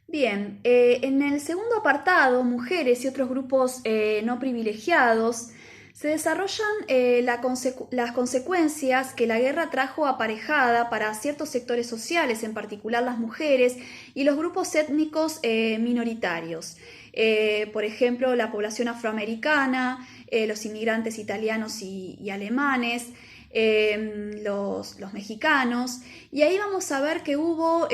Bien, en el segundo apartado, mujeres y otros grupos no privilegiados, se desarrollan las consecuencias que la guerra trajo aparejada para ciertos sectores sociales, en particular las mujeres y los grupos étnicos minoritarios. Por ejemplo, la población afroamericana, los inmigrantes italianos y alemanes, los mexicanos, y ahí vamos a ver que hubo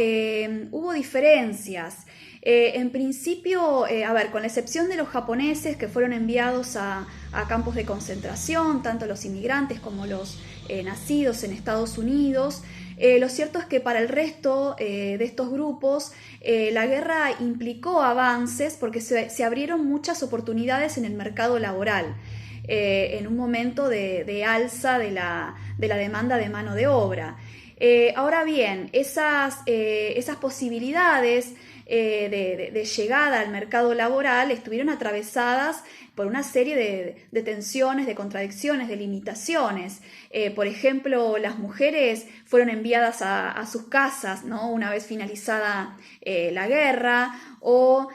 diferencias. En principio, a ver, con la excepción de los japoneses que fueron enviados a campos de concentración, tanto los inmigrantes como los nacidos en Estados Unidos, lo cierto es que para el resto de estos grupos la guerra implicó avances porque se abrieron muchas oportunidades en el mercado laboral. En un momento de alza de la demanda de mano de obra. Ahora bien, esas posibilidades de llegada al mercado laboral estuvieron atravesadas por una serie de tensiones, de contradicciones, de limitaciones. Por ejemplo, las mujeres fueron enviadas a sus casas, ¿no? Una vez finalizada la guerra, o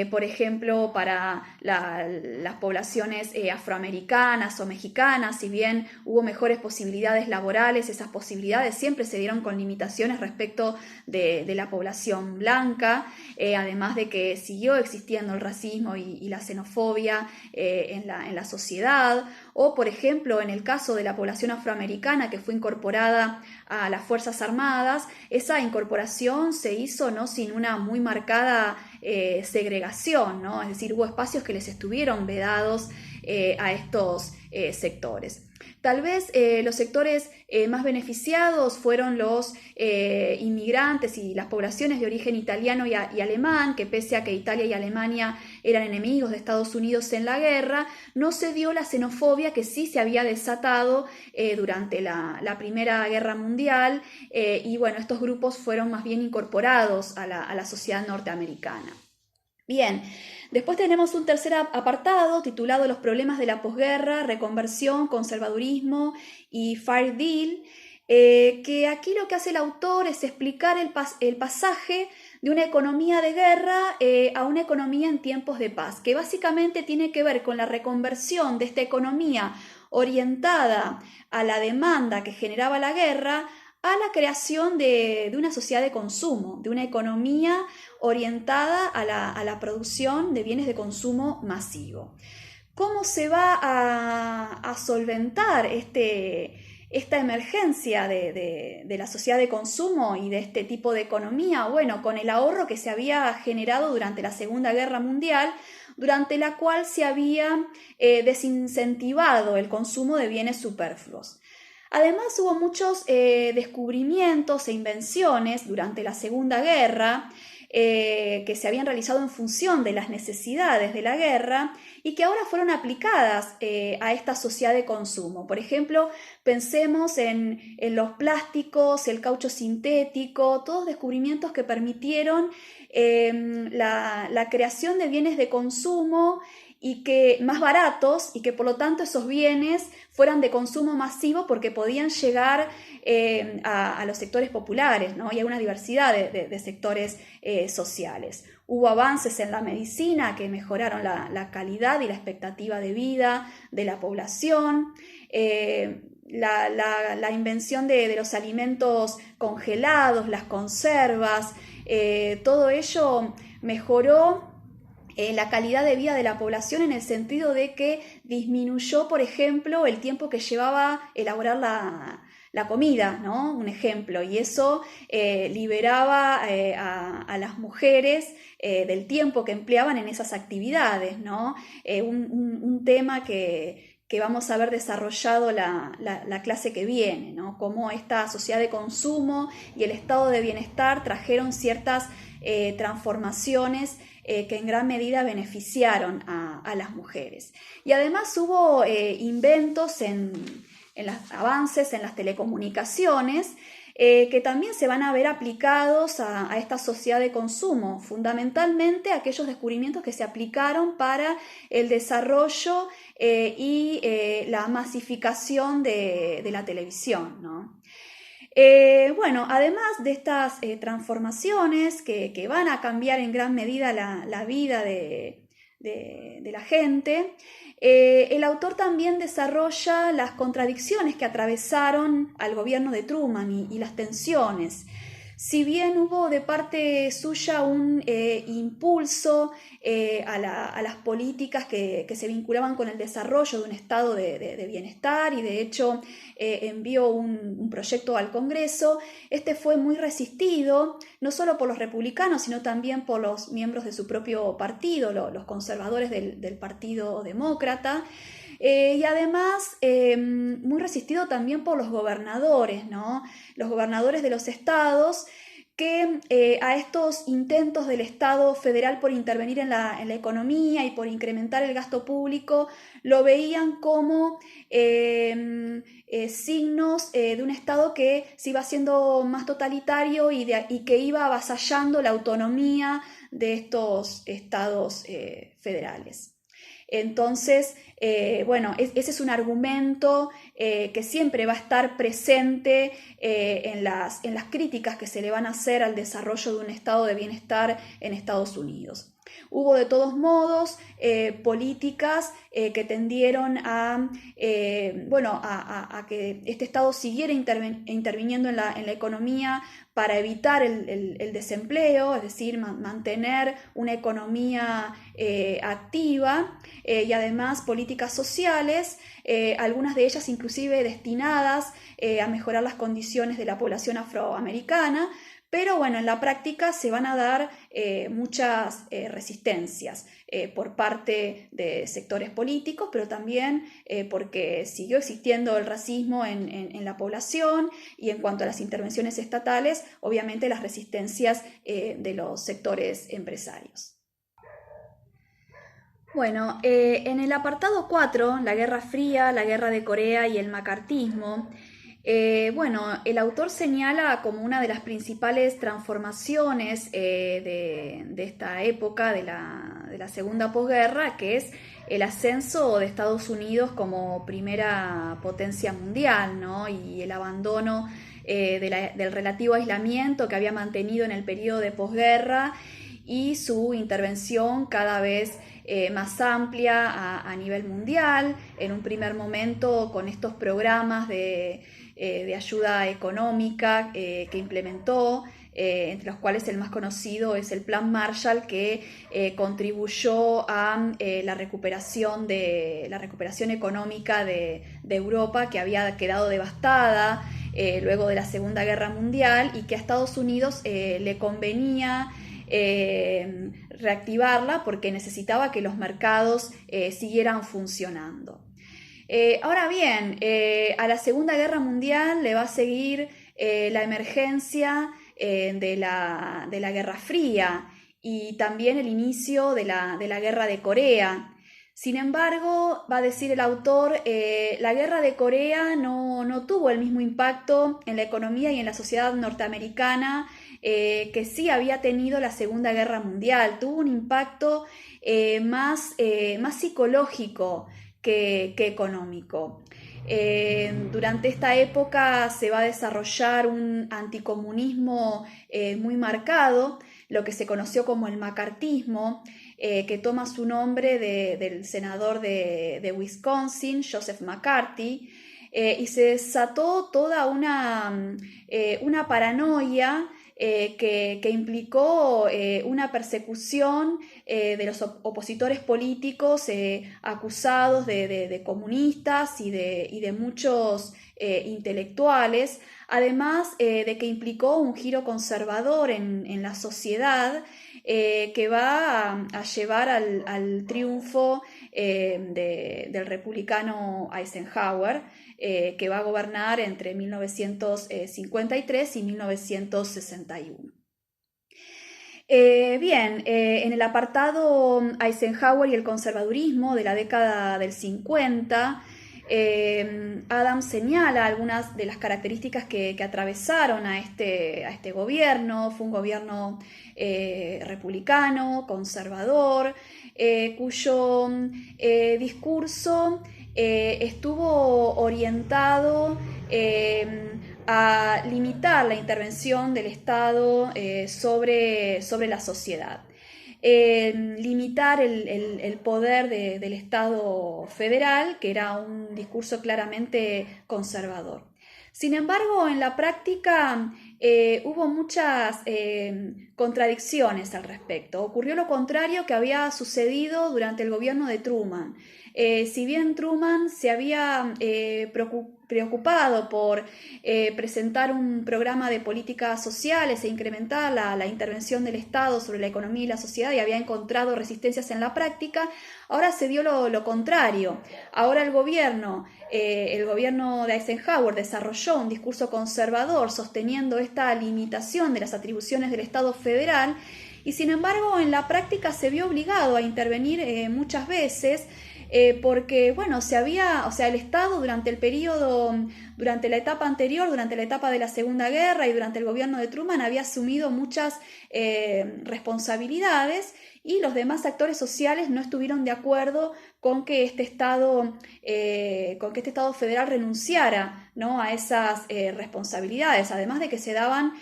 por ejemplo para las poblaciones afroamericanas o mexicanas, si bien hubo mejores posibilidades laborales, esas posibilidades siempre se dieron con limitaciones respecto de la población blanca, además de que siguió existiendo el racismo y la xenofobia en la sociedad. O, por ejemplo, en el caso de la población afroamericana que fue incorporada a las Fuerzas Armadas, esa incorporación se hizo no sin una muy marcada segregación, ¿no? Es decir, hubo espacios que les estuvieron vedados a estos sectores. Tal vez los sectores más beneficiados fueron los inmigrantes y las poblaciones de origen italiano y alemán, que pese a que Italia y Alemania eran enemigos de Estados Unidos en la guerra, no se dio la xenofobia que sí se había desatado durante la Primera Guerra Mundial, y bueno, estos grupos fueron más bien incorporados a la sociedad norteamericana. Bien, después tenemos un tercer apartado titulado Los problemas de la posguerra, reconversión, conservadurismo y Fire Deal, que aquí lo que hace el autor es explicar el pasaje de una economía de guerra a una economía en tiempos de paz, que básicamente tiene que ver con la reconversión de esta economía orientada a la demanda que generaba la guerra, a la creación de una sociedad de consumo, de una economía orientada a la producción de bienes de consumo masivo. ¿Cómo se va a solventar esta emergencia de la sociedad de consumo y de este tipo de economía? Bueno, con el ahorro que se había generado durante la Segunda Guerra Mundial, durante la cual se había desincentivado el consumo de bienes superfluos. Además hubo muchos descubrimientos e invenciones durante la Segunda Guerra que se habían realizado en función de las necesidades de la guerra y que ahora fueron aplicadas a esta sociedad de consumo. Por ejemplo, pensemos en los plásticos, el caucho sintético, todos descubrimientos que permitieron la creación de bienes de consumo y que más baratos y que por lo tanto esos bienes fueran de consumo masivo porque podían llegar a los sectores populares, ¿no? Y a una diversidad de sectores sociales. Hubo avances en la medicina que mejoraron la calidad y la expectativa de vida de la población. La invención de los alimentos congelados, las conservas, todo ello mejoró la calidad de vida de la población en el sentido de que disminuyó, por ejemplo, el tiempo que llevaba elaborar la comida, ¿no? Un ejemplo, y eso liberaba a las mujeres del tiempo que empleaban en esas actividades, ¿no? Un tema que vamos a ver desarrollado la clase que viene, ¿no? Cómo esta sociedad de consumo y el estado de bienestar trajeron ciertas transformaciones que en gran medida beneficiaron a las mujeres. Y además hubo inventos en los avances en las telecomunicaciones que también se van a ver aplicados a esta sociedad de consumo, fundamentalmente aquellos descubrimientos que se aplicaron para el desarrollo y la masificación de la televisión, ¿no? Bueno, además de estas transformaciones que van a cambiar en gran medida la vida de la gente, el autor también desarrolla las contradicciones que atravesaron al gobierno de Truman y las tensiones. Si bien hubo de parte suya un impulso a las políticas que se vinculaban con el desarrollo de un estado de bienestar, y de hecho envió un proyecto al Congreso, este fue muy resistido, no solo por los republicanos, sino también por los miembros de su propio partido, los conservadores del Partido Demócrata. Y además muy resistido también por los gobernadores, ¿no? Los gobernadores de los estados que a estos intentos del Estado federal por intervenir en la economía y por incrementar el gasto público lo veían como signos de un Estado que se iba haciendo más totalitario y que iba avasallando la autonomía de estos estados federales. Entonces, bueno, ese es un argumento que siempre va a estar presente en las críticas que se le van a hacer al desarrollo de un estado de bienestar en Estados Unidos. Hubo de todos modos políticas que tendieron bueno, a que este Estado siguiera interviniendo en la economía para evitar el desempleo, es decir, mantener una economía activa, y además políticas sociales, algunas de ellas inclusive destinadas a mejorar las condiciones de la población afroamericana. Pero bueno, en la práctica se van a dar muchas resistencias por parte de sectores políticos, pero también porque siguió existiendo el racismo en la población, y en cuanto a las intervenciones estatales, obviamente las resistencias de los sectores empresarios. Bueno, en el apartado 4, la Guerra Fría, la Guerra de Corea y el macartismo, bueno, el autor señala como una de las principales transformaciones de esta época, de la segunda posguerra, que es el ascenso de Estados Unidos como primera potencia mundial, ¿no? Y el abandono del relativo aislamiento que había mantenido en el periodo de posguerra, y su intervención cada vez más amplia a nivel mundial, en un primer momento con estos programas de ayuda económica que implementó, entre los cuales el más conocido es el Plan Marshall, que contribuyó a la recuperación económica de Europa, que había quedado devastada luego de la Segunda Guerra Mundial, y que a Estados Unidos le convenía reactivarla porque necesitaba que los mercados siguieran funcionando. Ahora bien, a la Segunda Guerra Mundial le va a seguir la emergencia de la Guerra Fría, y también el inicio de la Guerra de Corea. Sin embargo, va a decir el autor, la Guerra de Corea no tuvo el mismo impacto en la economía y en la sociedad norteamericana que sí había tenido la Segunda Guerra Mundial. Tuvo un impacto más psicológico que económico. Durante esta época se va a desarrollar un anticomunismo muy marcado, lo que se conoció como el macartismo, que toma su nombre del senador de Wisconsin, Joseph McCarthy, y se desató toda una paranoia que implicó una persecución de los opositores políticos acusados de comunistas y de muchos intelectuales, además de que implicó un giro conservador en la sociedad que va a llevar al triunfo del republicano Eisenhower, que va a gobernar entre 1953 y 1961. Bien, en el apartado Eisenhower y el conservadurismo de la década del 50, Adams señala algunas de las características que atravesaron a este gobierno. Fue un gobierno republicano, conservador, cuyo discurso estuvo orientado a limitar la intervención del Estado sobre la sociedad. Limitar el poder del Estado federal, que era un discurso claramente conservador. Sin embargo, en la práctica hubo muchas contradicciones al respecto. Ocurrió lo contrario que había sucedido durante el gobierno de Truman. Si bien Truman se había preocupado por presentar un programa de políticas sociales e incrementar la intervención del Estado sobre la economía y la sociedad y había encontrado resistencias en la práctica, ahora se dio lo contrario. Ahora el gobierno de Eisenhower desarrolló un discurso conservador sosteniendo esta limitación de las atribuciones del Estado federal y sin embargo en la práctica se vio obligado a intervenir muchas veces porque, bueno, el Estado durante el periodo, durante la etapa anterior, durante la etapa de la Segunda Guerra y durante el gobierno de Truman había asumido muchas responsabilidades y los demás actores sociales no estuvieron de acuerdo con que este Estado federal renunciara, ¿no?, a esas responsabilidades, además de que se daban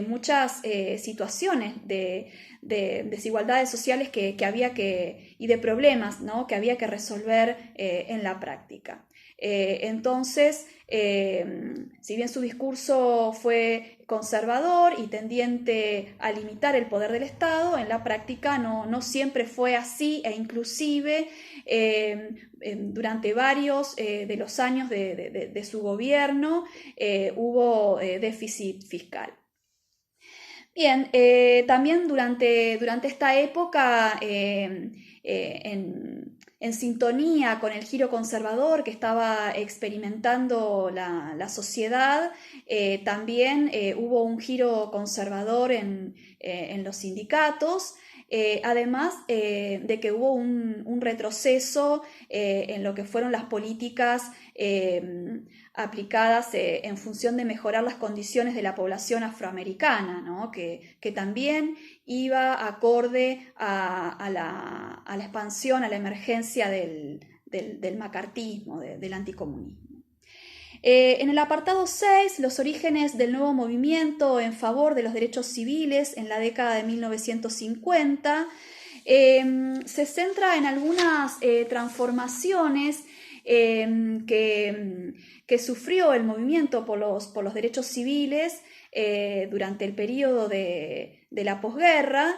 muchas situaciones de desigualdades sociales que había y de problemas, ¿no?, que había que resolver en la práctica. Entonces, si bien su discurso fue conservador y tendiente a limitar el poder del Estado, en la práctica no siempre fue así e inclusive durante varios de los años de su gobierno hubo déficit fiscal. Bien, también durante esta época, en sintonía con el giro conservador que estaba experimentando la sociedad, también hubo un giro conservador en los sindicatos, además de que hubo un retroceso en lo que fueron las políticas aplicadas en función de mejorar las condiciones de la población afroamericana, ¿no?, que también iba acorde a la expansión, a la emergencia del macartismo, del anticomunismo. En el apartado 6, los orígenes del nuevo movimiento en favor de los derechos civiles en la década de 1950, se centra en algunas transformaciones que sufrió el movimiento por los derechos civiles durante el periodo de la posguerra.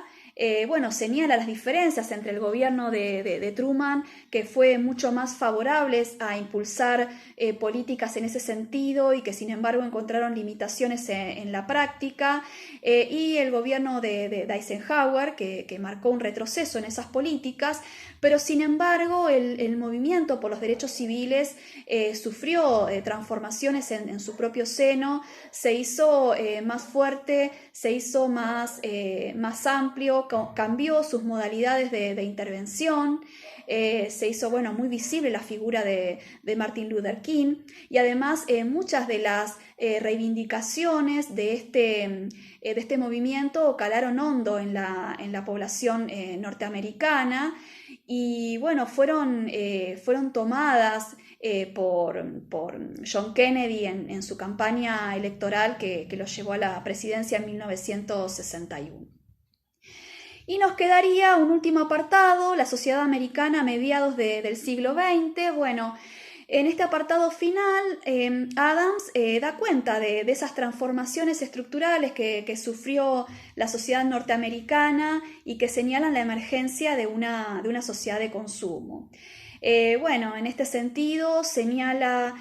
Señala las diferencias entre el gobierno de Truman, que fue mucho más favorable a impulsar políticas en ese sentido y que sin embargo encontraron limitaciones en la práctica, y el gobierno de Eisenhower, que marcó un retroceso en esas políticas, pero sin embargo el movimiento por los derechos civiles sufrió transformaciones en su propio seno, se hizo más fuerte, se hizo más amplio, cambió sus modalidades de intervención, se hizo muy visible la figura de Martin Luther King y además muchas de las reivindicaciones de este movimiento calaron hondo en la población norteamericana y fueron tomadas por John Kennedy en su campaña electoral que lo llevó a la presidencia en 1961. Y nos quedaría un último apartado, la sociedad americana a mediados del siglo XX. En este apartado final, Adams da cuenta de esas transformaciones estructurales que sufrió la sociedad norteamericana y que señalan la emergencia de una sociedad de consumo. En este sentido señala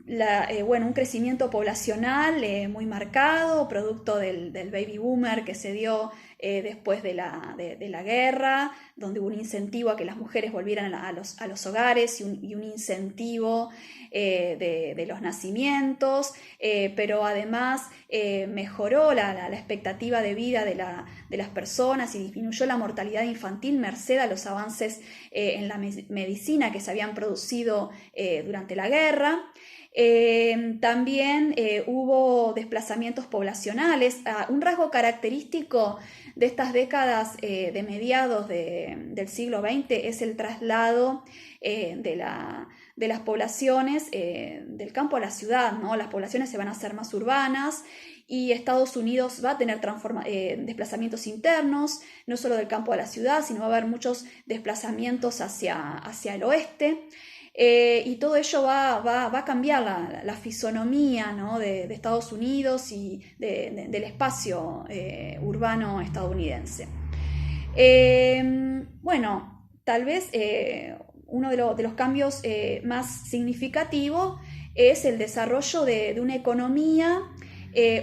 un crecimiento poblacional muy marcado, producto del baby boomer que se dio después de la guerra, donde hubo un incentivo a que las mujeres volvieran a los hogares y un incentivo de los nacimientos, pero además mejoró la expectativa de vida de las personas y disminuyó la mortalidad infantil merced a los avances en la medicina que se habían producido durante la guerra. También hubo desplazamientos poblacionales. Un rasgo característico de estas décadas de mediados del siglo XX es el traslado de de las poblaciones del campo a la ciudad, ¿no? Las poblaciones se van a hacer más urbanas y Estados Unidos va a tener desplazamientos internos, no solo del campo a la ciudad, sino va a haber muchos desplazamientos hacia el oeste. Y todo ello va a cambiar la fisonomía, ¿no? de Estados Unidos y del espacio urbano estadounidense. Bueno, tal vez uno de los cambios más significativos es el desarrollo de una economía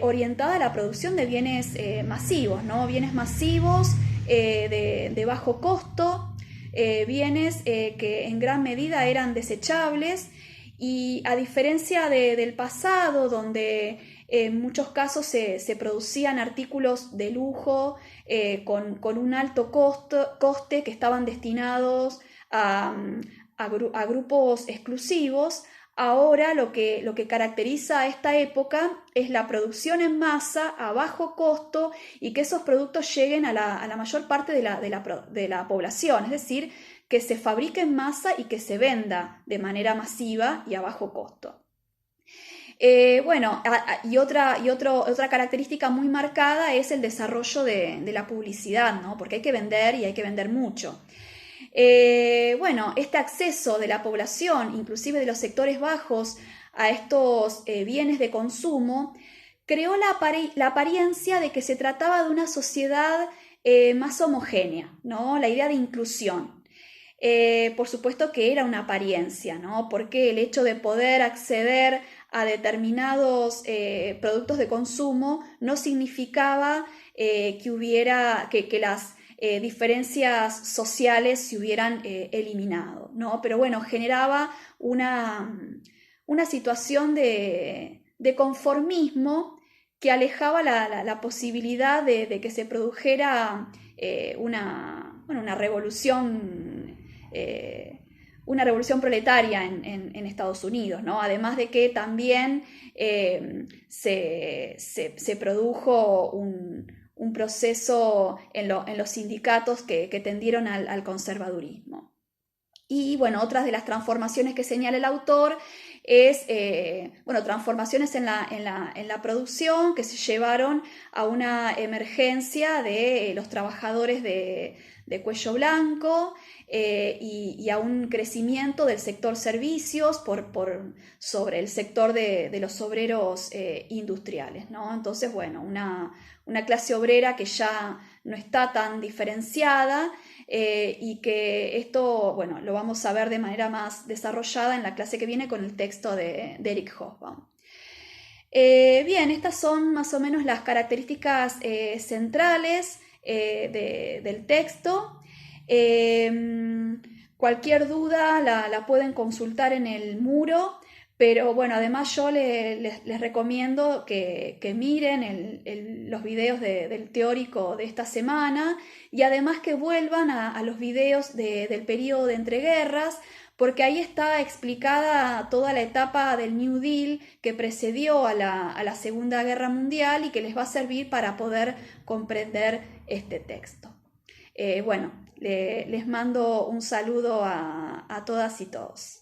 orientada a la producción de bienes masivos, ¿no? Bienes masivos de bajo costo, bienes que en gran medida eran desechables y a diferencia del pasado, donde en muchos casos se producían artículos de lujo con un alto coste que estaban destinados a grupos exclusivos. Ahora lo que caracteriza a esta época es la producción en masa a bajo costo y que esos productos lleguen a la mayor parte de la población, es decir, que se fabrique en masa y que se venda de manera masiva y a bajo costo. Bueno, y otra característica muy marcada es el desarrollo de la publicidad, ¿no? Porque hay que vender y hay que vender mucho. Bueno, este acceso de la población, inclusive de los sectores bajos, a estos bienes de consumo, creó la apariencia de que se trataba de una sociedad más homogénea, ¿no? La idea de inclusión. Por supuesto que era una apariencia, ¿no? Porque el hecho de poder acceder a determinados productos de consumo no significaba que las diferencias sociales se hubieran eliminado, ¿no? Pero bueno, generaba una situación de conformismo que alejaba la posibilidad de que se produjera una revolución proletaria en Estados Unidos, ¿no? Además de que también se produjo un proceso en los sindicatos que tendieron al conservadurismo. Y bueno, otras de las transformaciones que señala el autor es transformaciones en la producción que se llevaron a una emergencia de los trabajadores de cuello blanco y a un crecimiento del sector servicios sobre el sector de los obreros industriales, ¿no? Entonces, bueno, una clase obrera que ya no está tan diferenciada y que esto, bueno, lo vamos a ver de manera más desarrollada en la clase que viene con el texto de Eric Hobsbawm. Bien, estas son más o menos las características centrales del texto. Cualquier duda la pueden consultar en el muro, pero bueno, además yo les recomiendo que miren los videos del teórico de esta semana y además que vuelvan a los videos del periodo de entreguerras, porque ahí está explicada toda la etapa del New Deal que precedió a la Segunda Guerra Mundial y que les va a servir para poder comprender este texto. Bueno, les mando un saludo a todas y todos.